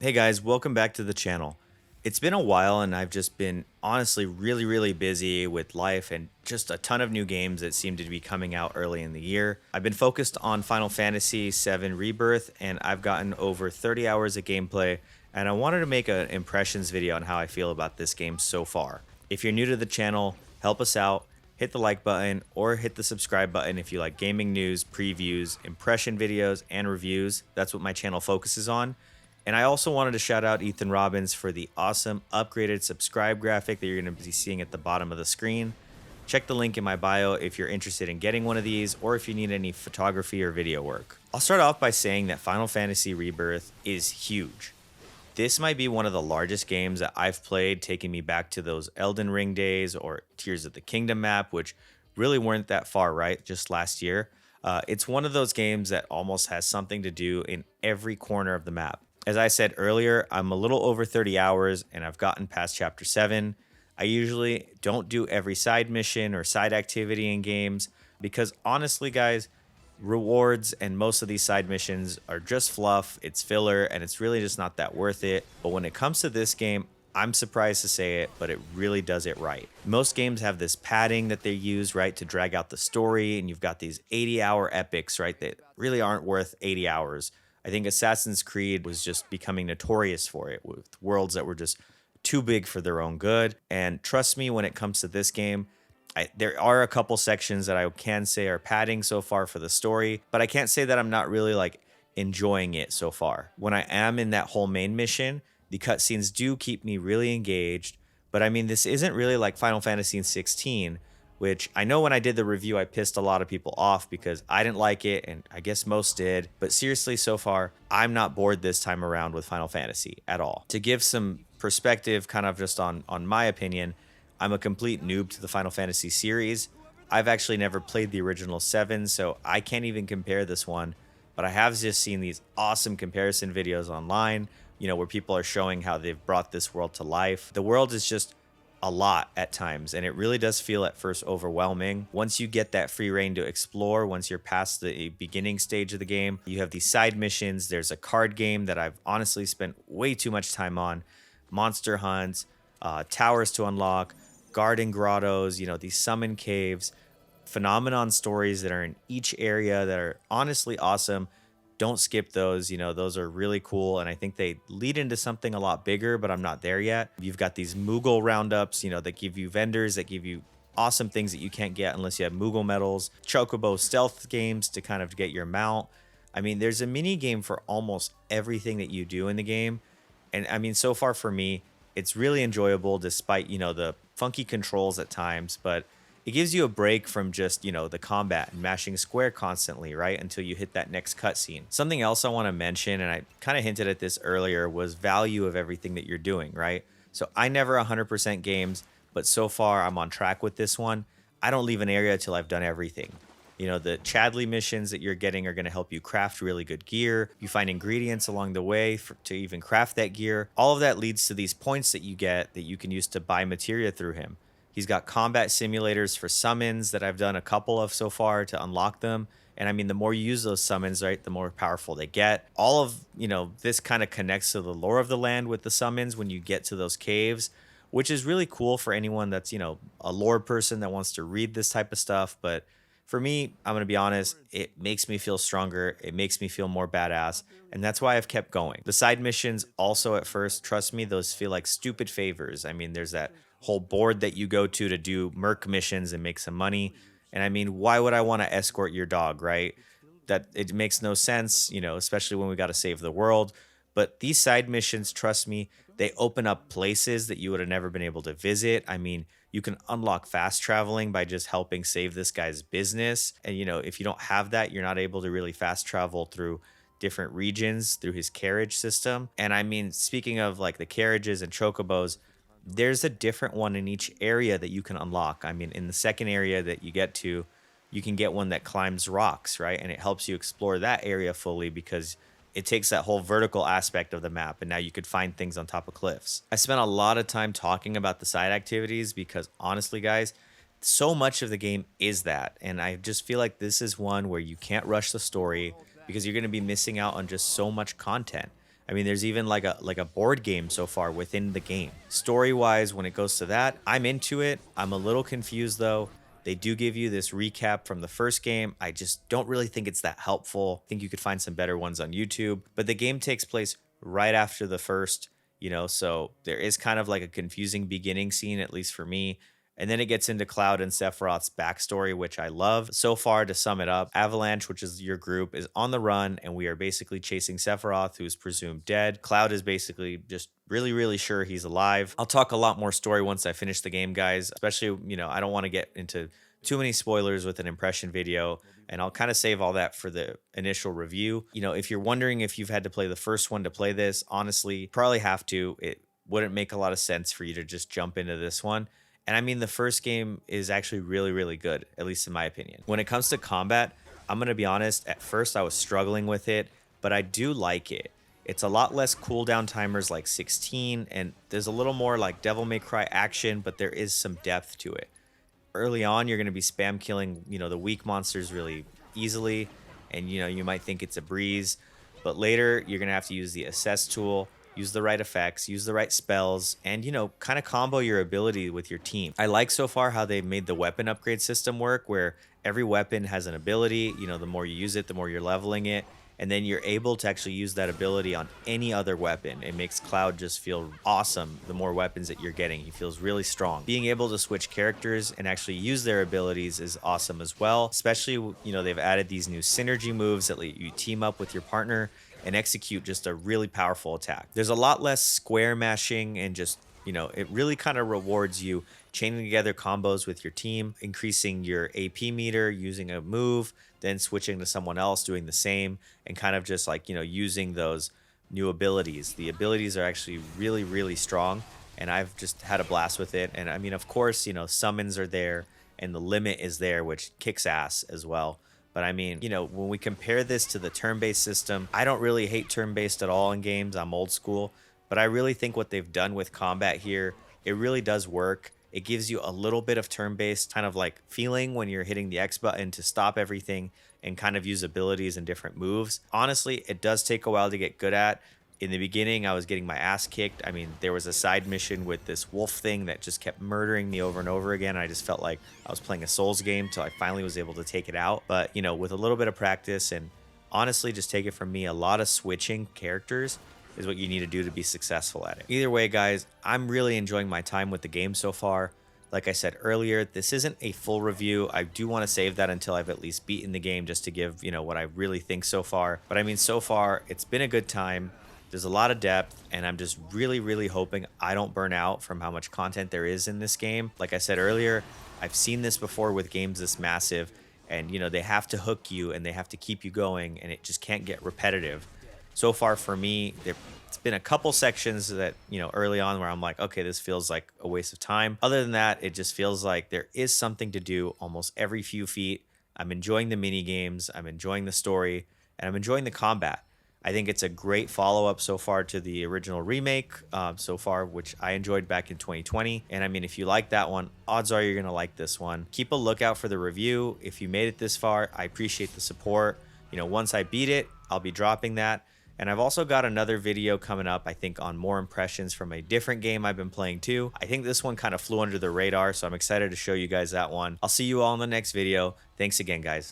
Hey guys, welcome back to the channel. It's been a while and I've just been honestly really busy with life and just a ton of new games that seem to be coming out early in the year. I've been focused on Final Fantasy VII Rebirth and I've gotten over 30 hours of gameplay, and I wanted to make an impressions video on how I feel about this game so far. If you're new to the channel, help us out. Hit the like button or hit the subscribe button if you like gaming news, previews, impression videos, and reviews. That's what my channel focuses on. And I also wanted to shout out Ethan Robbins for the awesome upgraded subscribe graphic that you're going to be seeing at the bottom of the screen. Check the link in my bio if you're interested in getting one of these or if you need any photography or video work. I'll start off by saying that Final Fantasy Rebirth is huge. This might be one of the largest games that I've played, taking me back to those Elden Ring days or Tears of the Kingdom map, which really weren't that far, right? Just last year. It's one of those games that almost has something to do in every corner of the map. As I said earlier, I'm a little over 30 hours and I've gotten past chapter 7. I usually don't do every side mission or side activity in games because honestly, guys, rewards and most of these side missions are just fluff, it's filler, and it's really just not that worth it. But when it comes to this game, I'm surprised to say it, but it really does it right. Most games have this padding that they use, right, to drag out the story, and you've got these 80-hour epics, right, that really aren't worth 80 hours. I think Assassin's Creed was just becoming notorious for it, with worlds that were just too big for their own good. And trust me, when it comes to this game, there are a couple sections that I can say are padding so far for the story, but I can't say that I'm not really like enjoying it so far. When I am in that whole main mission, the cutscenes do keep me really engaged. But I mean, this isn't really like Final Fantasy 16, which I know when I did the review, I pissed a lot of people off because I didn't like it, and I guess most did. But seriously, so far, I'm not bored this time around with Final Fantasy at all. To give some perspective, kind of just on my opinion, I'm a complete noob to the Final Fantasy series. I've actually never played the original 7, so I can't even compare this one. But I have just seen these awesome comparison videos online, where people are showing how they've brought this world to life. The world is just a lot at times, and it really does feel at first overwhelming. Once you get that free reign to explore, once you're past the beginning stage of the game, you have these side missions. There's a card game that I've honestly spent way too much time on, monster hunts, towers to unlock, garden grottos, these summon caves, phenomenon stories that are in each area that are honestly awesome. Don't skip those. Those are really cool. And I think they lead into something a lot bigger, but I'm not there yet. You've got these Moogle roundups, that give you vendors, that give you awesome things that you can't get unless you have Moogle medals, Chocobo stealth games to kind of get your mount. I mean, there's a mini game for almost everything that you do in the game. And I mean, so far for me, it's really enjoyable despite, the funky controls at times, but it gives you a break from just, the combat and mashing square constantly, right? Until you hit that next cutscene. Something else I want to mention, and I kind of hinted at this earlier, was value of everything that you're doing, right? So I never 100% games, but so far I'm on track with this one. I don't leave an area till I've done everything. The Chadley missions that you're getting are going to help you craft really good gear. You find ingredients along the way to even craft that gear. All of that leads to these points that you get that you can use to buy materia through him. He's got combat simulators for summons that I've done a couple of so far to unlock them. And I mean, the more you use those summons, right, the more powerful they get. All of, this kind of connects to the lore of the land with the summons when you get to those caves, which is really cool for anyone that's, a lore person that wants to read this type of stuff. But for me, I'm going to be honest, it makes me feel stronger. It makes me feel more badass. And that's why I've kept going. The side missions also at first, trust me, those feel like stupid favors. I mean, there's that whole board that you go to do merc missions and make some money. And I mean, why would I want to escort your dog, right? That it makes no sense, especially when we got to save the world. But these side missions, trust me, they open up places that you would have never been able to visit. I mean, you can unlock fast traveling by just helping save this guy's business. And, if you don't have that, you're not able to really fast travel through different regions through his carriage system. And I mean, speaking of like the carriages and chocobos, there's a different one in each area that you can unlock. I mean, in the second area that you get to, you can get one that climbs rocks, right? And it helps you explore that area fully because it takes that whole vertical aspect of the map, and now you could find things on top of cliffs. I spent a lot of time talking about the side activities because honestly, guys, so much of the game is that. And I just feel like this is one where you can't rush the story because you're going to be missing out on just so much content. I mean, there's even like a board game so far within the game. Story-wise, when it goes to that, I'm into it. I'm a little confused though. They do give you this recap from the first game. I just don't really think it's that helpful. I think you could find some better ones on YouTube. But the game takes place right after the first, so there is kind of like a confusing beginning scene, at least for me. And then it gets into Cloud and Sephiroth's backstory, which I love. So far, to sum it up, Avalanche, which is your group, is on the run, and we are basically chasing Sephiroth, who is presumed dead. Cloud is basically just really, really sure he's alive. I'll talk a lot more story once I finish the game, guys. Especially, I don't want to get into too many spoilers with an impression video, and I'll kind of save all that for the initial review. If you're wondering if you've had to play the first one to play this, honestly, probably have to. It wouldn't make a lot of sense for you to just jump into this one. And I mean, the first game is actually really, really good, at least in my opinion. When it comes to combat, I'm going to be honest, at first I was struggling with it, but I do like it. It's a lot less cooldown timers like 16, and there's a little more like Devil May Cry action, but there is some depth to it. Early on, you're going to be spam killing, the weak monsters really easily, and, you might think it's a breeze, but later you're going to have to use the assess tool, use the right effects, use the right spells, and, kind of combo your ability with your team. I like so far how they've made the weapon upgrade system work, where every weapon has an ability. The more you use it, the more you're leveling it. And then you're able to actually use that ability on any other weapon. It makes Cloud just feel awesome the more weapons that you're getting. He feels really strong. Being able to switch characters and actually use their abilities is awesome as well. Especially, they've added these new synergy moves that let you team up with your partner and execute just a really powerful attack. There's a lot less square mashing, and just, it really kind of rewards you chaining together combos with your team, increasing your AP meter using a move, then switching to someone else doing the same, and kind of just like, using those new abilities. The abilities are actually really, really strong, and I've just had a blast with it. And I mean, of course, summons are there and the limit is there, which kicks ass as well. But I mean, when we compare this to the turn-based system, I don't really hate turn-based at all in games. I'm old school, but I really think what they've done with combat here, it really does work. It gives you a little bit of turn-based kind of like feeling when you're hitting the X button to stop everything and kind of use abilities and different moves. Honestly, it does take a while to get good at. In the beginning, I was getting my ass kicked. I mean, there was a side mission with this wolf thing that just kept murdering me over and over again. I just felt like I was playing a Souls game till I finally was able to take it out. But, with a little bit of practice, and honestly, just take it from me, a lot of switching characters is what you need to do to be successful at it. Either way, guys, I'm really enjoying my time with the game so far. Like I said earlier, this isn't a full review. I do want to save that until I've at least beaten the game, just to give, what I really think so far. But I mean, so far, it's been a good time. There's a lot of depth, and I'm just really, really hoping I don't burn out from how much content there is in this game. Like I said earlier, I've seen this before with games this massive, and, they have to hook you and they have to keep you going, and it just can't get repetitive. So far for me, it's been a couple sections that, early on where I'm like, okay, this feels like a waste of time. Other than that, it just feels like there is something to do almost every few feet. I'm enjoying the mini games, I'm enjoying the story, and I'm enjoying the combat. I think it's a great follow-up so far to the original remake so far, which I enjoyed back in 2020. And I mean, if you like that one, odds are you're going to like this one. Keep a lookout for the review. If you made it this far, I appreciate the support. Once I beat it, I'll be dropping that. And I've also got another video coming up, I think, on more impressions from a different game I've been playing too. I think this one kind of flew under the radar, so I'm excited to show you guys that one. I'll see you all in the next video. Thanks again, guys.